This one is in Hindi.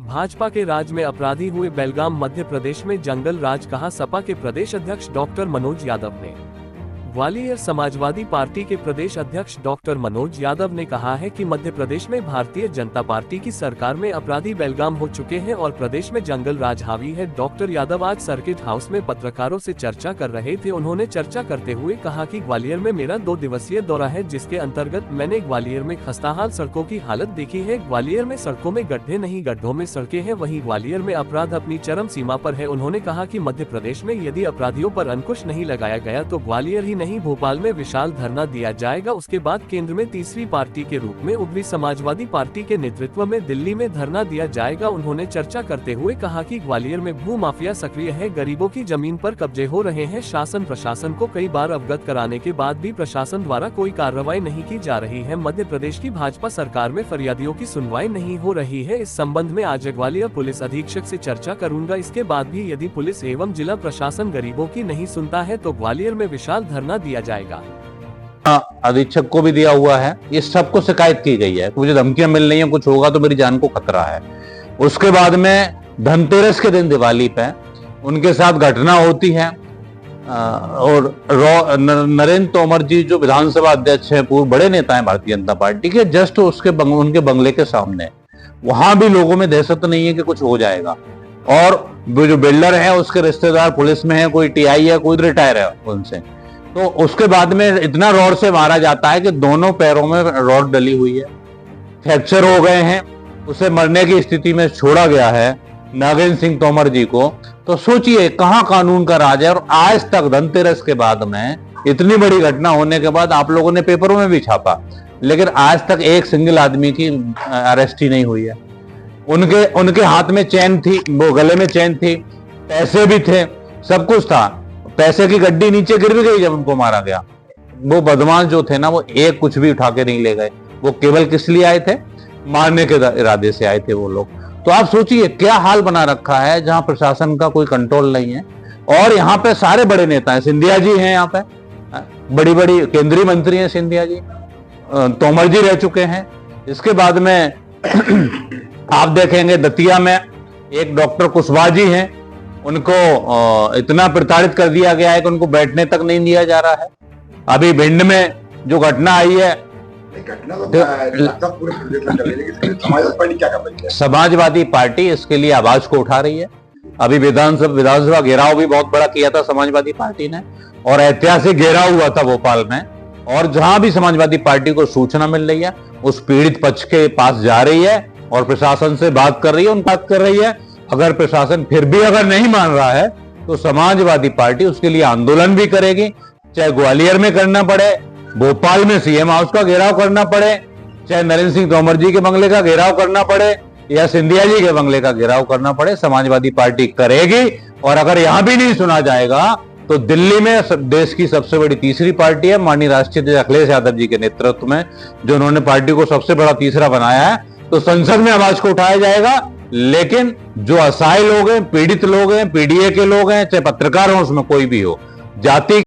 भाजपा के राज में अपराधी हुए बेलगाम मध्य प्रदेश में जंगल राज, कहा सपा के प्रदेश अध्यक्ष डॉक्टर मनोज यादव ने। ग्वालियर समाजवादी पार्टी के प्रदेश अध्यक्ष डॉक्टर मनोज यादव ने कहा है कि मध्य प्रदेश में भारतीय जनता पार्टी की सरकार में अपराधी बेलगाम हो चुके हैं और प्रदेश में जंगल राज हावी है। डॉक्टर यादव आज सर्किट हाउस में पत्रकारों से चर्चा कर रहे थे। उन्होंने चर्चा करते हुए कहा कि ग्वालियर में मेरा 2 दिवसीय दौरा है, जिसके अंतर्गत मैंने ग्वालियर में खस्ताहाल सड़कों की हालत देखी है। ग्वालियर में सड़कों में गड्ढे नहीं, गड्ढों में सड़कें हैं। वहीं ग्वालियर में अपराध अपनी चरम सीमा पर है। उन्होंने कहा कि मध्य प्रदेश में यदि अपराधियों पर अंकुश नहीं लगाया गया तो ग्वालियर ही नहीं, भोपाल में विशाल धरना दिया जाएगा। उसके बाद केंद्र में तीसरी पार्टी के रूप में उभरी समाजवादी पार्टी के नेतृत्व में दिल्ली में धरना दिया जाएगा। उन्होंने चर्चा करते हुए कहा कि ग्वालियर में भू माफिया सक्रिय है, गरीबों की जमीन पर कब्जे हो रहे हैं। शासन प्रशासन को कई बार अवगत कराने के बाद भी प्रशासन द्वारा कोई कार्रवाई नहीं की जा रही है। मध्य प्रदेश की भाजपा सरकार में फरियादियों की सुनवाई नहीं हो रही है। इस संबंध में आज ग्वालियर पुलिस अधीक्षक से चर्चा करूंगा। इसके बाद भी यदि पुलिस एवं जिला प्रशासन गरीबों की नहीं सुनता है तो ग्वालियर में विशाल धरना दिया जाएगा। अधीक्षक को भी दिया हुआ है। ये सबको शिकायत की गई है, मुझे धमकियां मिल रही हैं, कुछ होगा तो मेरी जान को खतरा है। उसके बाद में धनतेरस के दिन दिवाली पे उनके साथ घटना होती है और नरेंद्र तोमर जी जो विधानसभा अध्यक्ष है, पूर्व बड़े नेता हैं भारतीय जनता पार्टी के, जस्ट उनके बंगले के सामने, वहां भी लोगों में दहशत नहीं है कि कुछ हो जाएगा। और वो जो बिल्डर है उसके रिश्तेदार पुलिस में है, कोई टीआई है, कोई रिटायर है उनसे। तो उसके बाद में इतना रॉड से मारा जाता है कि दोनों पैरों में रॉड डली हुई है, फ्रैक्चर हो गए हैं, उसे मरने की स्थिति में छोड़ा गया है नागेंद्र सिंह तोमर जी को। तो सोचिए कहां कानून का राज है। और आज तक धनतेरस के बाद में इतनी बड़ी घटना होने के बाद आप लोगों ने पेपरों में भी छापा, लेकिन आज तक एक सिंगल आदमी की अरेस्ट ही नहीं हुई है। उनके हाथ में चैन थी, वो गले में चैन थी, पैसे भी थे, सब कुछ था। पैसे की गड्डी नीचे गिर भी गई जब उनको मारा गया। वो बदमाश जो थे ना, वो एक कुछ भी उठा के नहीं ले गए। वो केवल किस लिए आए थे? मारने के इरादे से आए थे वो लोग। तो आप सोचिए क्या हाल बना रखा है, जहां प्रशासन का कोई कंट्रोल नहीं है। और यहाँ पे सारे बड़े नेता हैं, सिंधिया जी हैं, यहाँ पे बड़ी बड़ी केंद्रीय मंत्री हैं सिंधिया जी, तोमर जी रह चुके हैं। इसके बाद में आप देखेंगे दतिया में एक डॉक्टर कुशवाहा जी हैं, उनको इतना प्रताड़ित कर दिया गया है कि उनको बैठने तक नहीं दिया जा रहा है। अभी भिंड में जो घटना आई है, समाजवादी पार्टी इसके लिए आवाज को उठा रही है। अभी विधानसभा घेराव भी बहुत बड़ा किया था समाजवादी पार्टी ने, और ऐतिहासिक घेराव हुआ था भोपाल में। और जहां भी समाजवादी पार्टी को सूचना मिल रही है, उस पीड़ित पक्ष के पास जा रही है और प्रशासन से बात कर रही है, बात कर रही है। अगर प्रशासन फिर भी अगर नहीं मान रहा है तो समाजवादी पार्टी उसके लिए आंदोलन भी करेगी, चाहे ग्वालियर में करना पड़े, भोपाल में सीएम हाउस का घेराव करना पड़े, चाहे नरेंद्र सिंह तोमर जी के बंगले का घेराव करना पड़े या सिंधिया जी के बंगले का घेराव करना पड़े, समाजवादी पार्टी करेगी। और अगर यहां भी नहीं सुना जाएगा तो दिल्ली में देश की सबसे बड़ी तीसरी पार्टी है माननीय राष्ट्रीय अध्यक्ष अखिलेश यादव जी के नेतृत्व में, जो उन्होंने पार्टी को सबसे बड़ा तीसरा बनाया है, तो संसद में आवाज को उठाया जाएगा। लेकिन जो असहाय लोग हैं, पीड़ित लोग हैं, पीडीए के लोग हैं, चाहे पत्रकार हो, उसमें कोई भी हो, जाति